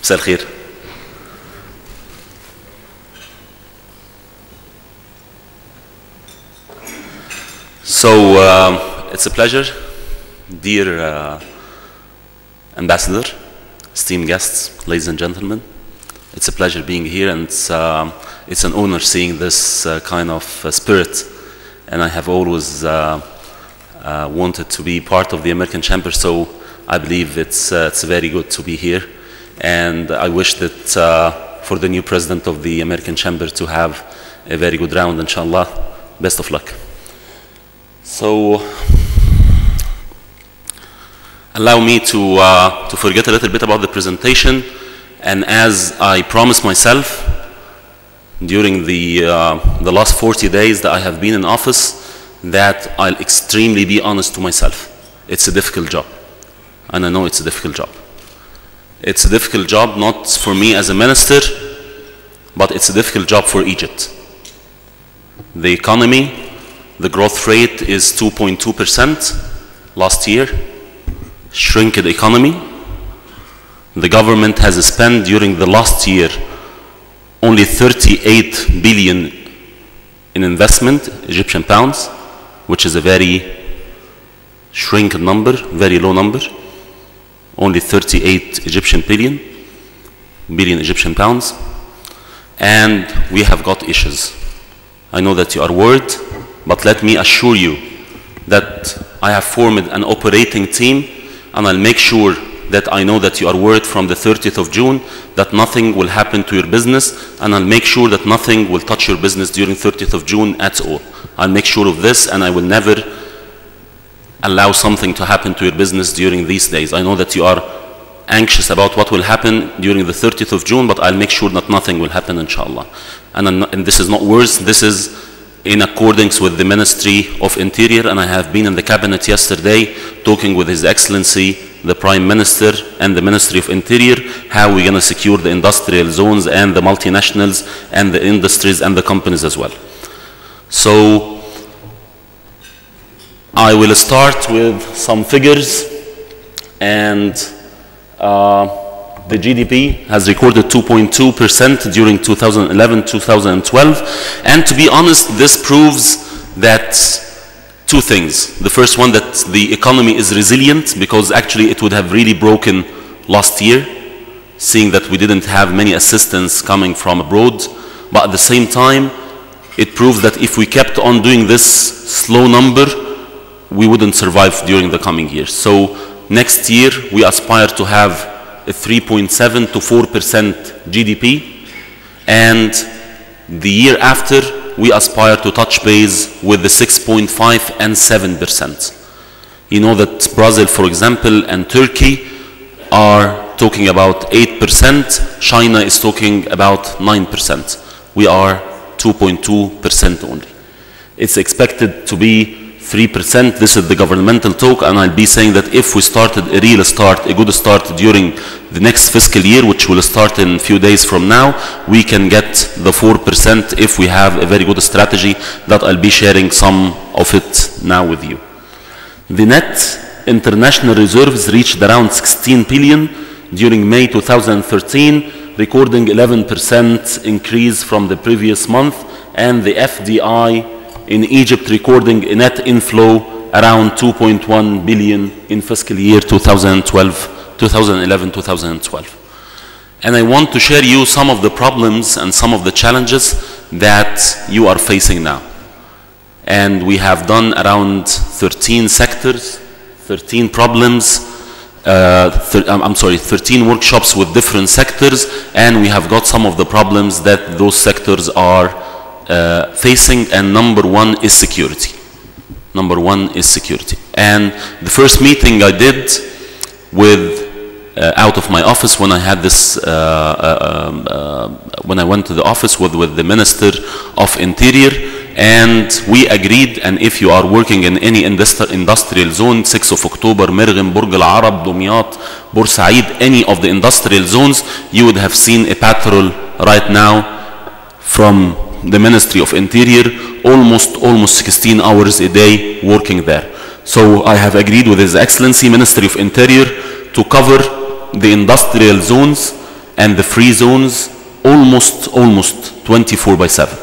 مساء الخير. So it's a pleasure, dear Ambassador, esteemed guests, ladies and gentlemen. It's a pleasure being here, and it's an honor seeing this kind of spirit. And I have always wanted to be part of the American Chamber, so I believe it's very good to be here. And I wish that for the new president of the American Chamber to have a very good round, inshallah. Best of luck. So allow me to forget a little bit about the presentation, and as I promised myself during the last 40 days that I have been in office, that I'll extremely be honest to myself. It's a difficult job, and I know it's a difficult job. It's a difficult job not for me as a minister, but it's a difficult job for Egypt. The economy, the growth rate is 2.2% last year, shrinked economy. The government has spent during the last year only 38 billion in investment, Egyptian pounds, which is a very shrinked number, very low number. Only 38 billion Egyptian pounds. And we have got issues. I know that you are worried, but let me assure you that I have formed an operating team, and I'll make sure that I know that you are worried from the 30th of June that nothing will happen to your business, and I'll make sure that nothing will touch your business during 30th of June at all. I'll make sure of this, and I will never allow something to happen to your business during these days. I know that you are anxious about what will happen during the 30th of June, but I'll make sure that nothing will happen, inshallah. And this is not worse, this is in accordance with the Ministry of Interior, and I have been in the cabinet yesterday talking with His Excellency, the Prime Minister, and the Ministry of Interior, how we're going to secure the industrial zones and the multinationals and the industries and the companies as well. So I will start with some figures, and the GDP has recorded 2.2% during 2011-2012, and to be honest, this proves that two things. The first one, that the economy is resilient, because actually it would have really broken last year, seeing that we didn't have many assistance coming from abroad. But at the same time, it proves that if we kept on doing this slow number, we wouldn't survive during the coming years. So next year, we aspire to have a 3.7 to 4% GDP, and the year after, we aspire to touch base with the 6.5 and 7%. You know that Brazil, for example, and Turkey are talking about 8%. China is talking about 9%. We are 2.2% only. It's expected to be 3%. This is the governmental talk, and I'll be saying that if we started a real start, a good start during the next fiscal year, which will start in a few days from now, we can get the 4% if we have a very good strategy that I'll be sharing some of it now with you. The net international reserves reached around 16 billion during May 2013, recording 11% increase from the previous month, and the FDI in Egypt recording a net inflow around 2.1 billion in fiscal year 2011-2012. And I want to share you some of the problems and some of the challenges that you are facing now. And we have done around 13 sectors, 13 problems, 13 workshops with different sectors, and we have got some of the problems that those sectors are facing, and number one is security. Number one is security. And the first meeting I did with out of my office, when I had this, when I went to the office with the Minister of Interior, and we agreed, and if you are working in any industrial zone, 6 of October, Mirgim, Burj Al Arab, Dumyat, Bursaid, any of the industrial zones, you would have seen a patrol right now from the Ministry of Interior, almost 16 hours a day working there. So I have agreed with His Excellency, Ministry of Interior, to cover the industrial zones and the free zones almost 24/7.